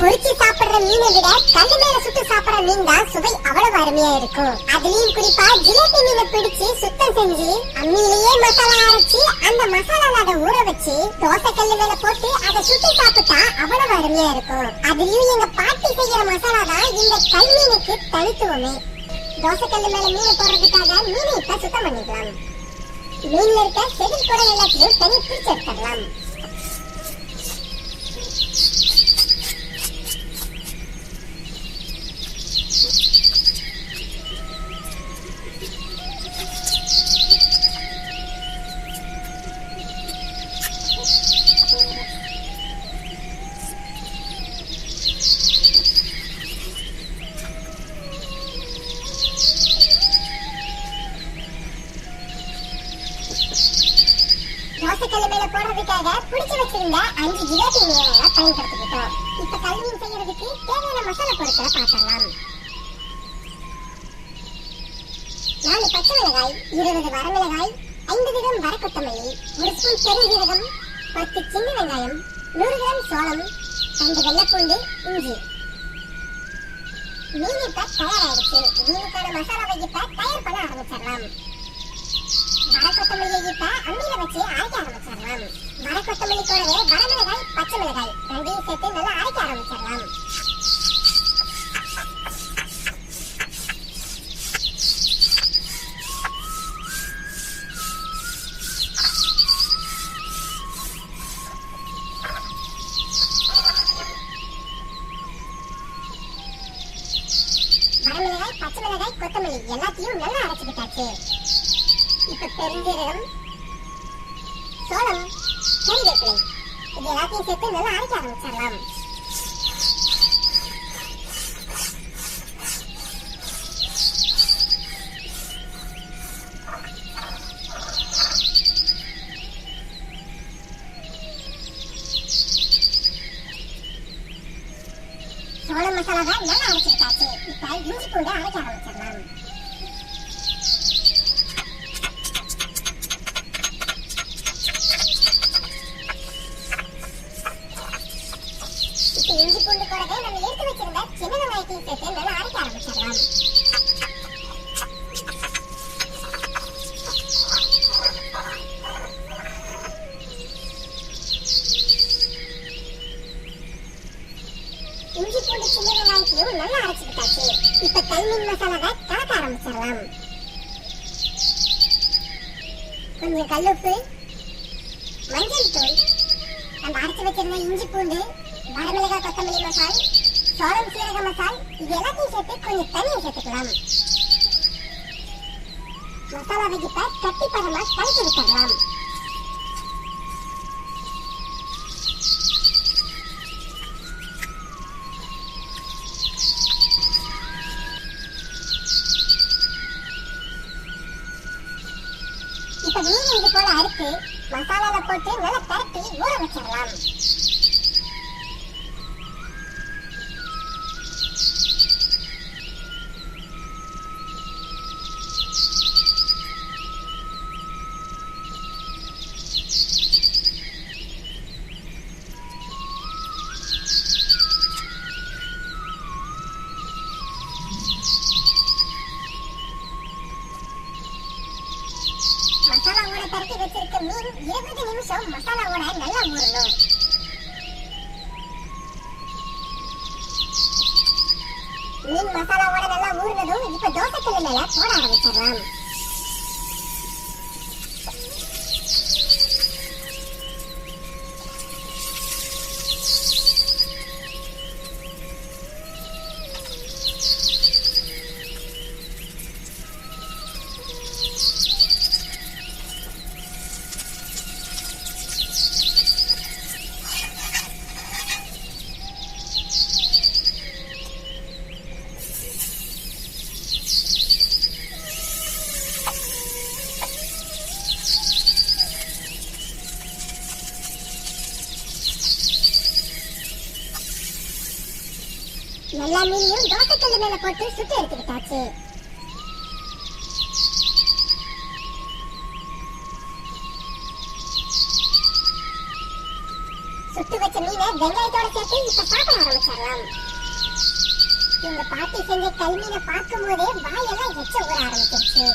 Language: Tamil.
பொரிச்சு சாப்பிடுற மீனை விட கல்லு மேல சுட்டு சாப்பிடுற மீன் தான் சுவை அவ்வளவு அருமையா இருக்கும். அதுலயும் குறிப்பா ஜிலேபி மீனை பிடிச்சு சுத்தம் செஞ்சு அம்மியிலேயே மசாலா அரைச்சு அந்த மசாலால அதை ஊற வச்சு தோசை கல்லு மேல போட்டு அதை சுட்டு சாப்பிட்டா அவ்வளவு அருமையா இருக்கும். அதுலயும் எங்க பாட்டி செய்யற மசாலா தான் இந்த கல் மீனுக்கு தனித்துவமே. தோசை கல்லு மேல மீனை போடுறதுக்காக மீனை இப்ப சுத்தம் பண்ணிக்கலாம். மீன்ல இருக்க செதில் கூட எல்லாத்தையும் தனி பிரிச்சு எடுத்துடலாம். தோசைக்கல்லு மேல போடுறதுக்காக பிடிச்சு வச்சிருந்த 5 ஜிலேபி மீனை பயன்படுத்திக்கிட்டோம். இப்ப கல் மீன் செய்யறதுக்கு தேவையான மசாலா பொருட்களை பார்க்கலாம். 4 பச்சை மிளகாய், 20 வரமிளகாய், 50 கிராம் வர கொத்தமல்லி, 1 ஸ்பூன் பெருஞ்சீரகம், 10 சின்ன வெங்காயம், 100 கிராம் சோளம், 2 வெள்ளைப்பூண்டு, இஞ்சி. மீன் இப்ப தயாராயிடுச்சு. மீனுக்கான மசாலாவை இப்ப தயார் பண்ண ஆரம்பிச்சிடலாம். வர கொத்தமல்லியை இப்ப அம்மியில வச்சு அரைக்க ஆரம்பிச்சிடலாம். வர கொத்தமல்லி கூடவே வரமிளகாய், பச்சை மிளகாய் ரெண்டையும் சேர்த்து நல்லா அரைக்க ஆரம்பிச்சிடலாம். வரமிளகாய், பச்சை மிளகாய், கொத்தமல்லி எல்லாத்தையும் நல்லா அரைச்சுக்கிட்டாச்சு. இப்ப பெருஞ்சீரகம், சோளம், கறிவேப்பிலை இது எல்லாத்தையும் சேர்த்து நல்லா அரைக்க ஆரம்பிச்சிடலாம். சோள மசாலாவை நல்லா அரைச்சுக்கிட்டாச்சு. இப்ப இஞ்சி பூண்டு அரைக்க ஆரம்பிச்சிடலாம். இஞ்சி பூண்டு கூடவே நம்ம எடுத்து வச்சிருந்த சின்ன வெங்காயத்தையும் சேர்த்து நல்லா அரைக்க ஆரம்பிச்சிடலாம். இஞ்சி பூண்டு சின்ன வெங்காயத்தையும் நல்லா அரைச்சுக்கிட்டாச்சு. இப்ப கல் மீன் மசாலாவை கலக்க ஆரம்பிச்சிடலாம். கொஞ்சம் கல்லுப்பு, மஞ்சள் தூள், நம்ம அரைச்சு வச்சிருந்த இஞ்சி பூண்டு, வரமிளகாய், கொத்தமல்லி மசால், சோளம், சீரக மசால் இது எல்லாத்தையும் சேர்த்து கொஞ்சம் தண்ணியை சேர்த்துக்கலாம். மசாலாவை இப்ப கட்டி பதமா கலக்கி விட்டுடலாம். இப்ப மீன் இது போல அறுத்து மசாலால போட்டு நல்லா பரட்டி ஊற வச்சிடலாம். மசாலாவோட பரட்டி வச்சிருக்க மீன் 20 நிமிஷம் மசாலாவோட நல்லா ஊறணும். மீன் மசாலாவோட நல்லா ஊறினதும் இப்ப தோசைக்கல்லு மேல போட ஆரம்பிச்சிடலாம். எல்லா மீனையும் தோசைக்கல்லு மேல போட்டு சுட்டு எடுத்துக்கிட்டாச்சு. சுட்டு வச்ச மீனை வெங்காயத்தோட சேர்த்து இப்ப சாப்பிட ஆரம்பிச்சிடலாம். எங்க பாட்டி செஞ்ச கல்மீனை பார்க்கும் போதே வாயெல்லாம் எச்ச ஊற ஆரம்பிச்சிருச்சு.